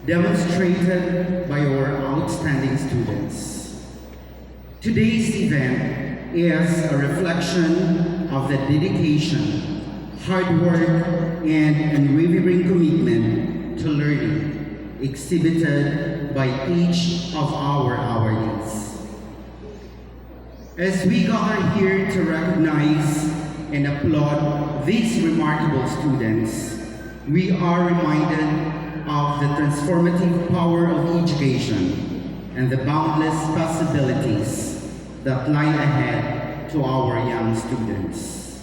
demonstrated by our outstanding students. Today's event is a reflection of the dedication, hard work, and unwavering commitment to learning exhibited by each of our awardees. As we gather here to recognize and applaud these remarkable students, we are reminded of the transformative power of education and the boundless possibilities that lie ahead to our young students.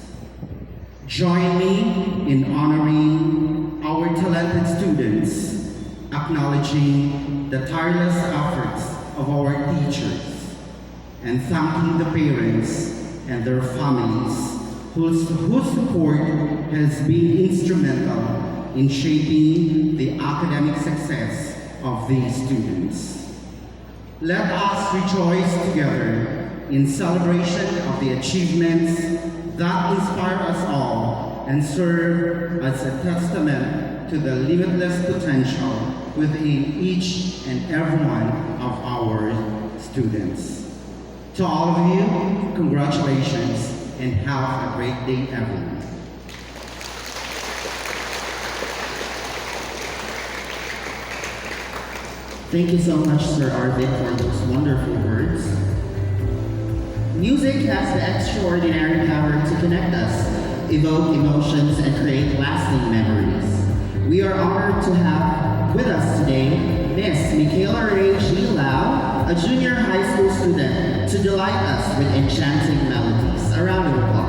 Join me in honoring our talented students, acknowledging the tireless efforts of our teachers, and thanking the parents and their families whose support has been instrumental in shaping the academic success of these students. Let us rejoice together in celebration of the achievements that inspire us all and serve as a testament to the limitless potential within each and every one of our students. To all of you, congratulations and have a great day, everyone. Thank you so much, Sir Arvin, for those wonderful words. Music has the extraordinary power to connect us, evoke emotions, and create lasting memories. We are honored to have with us today Miss Michaela Ray G. Lau, a junior high school student, to delight us with enchanting melodies. A round of applause.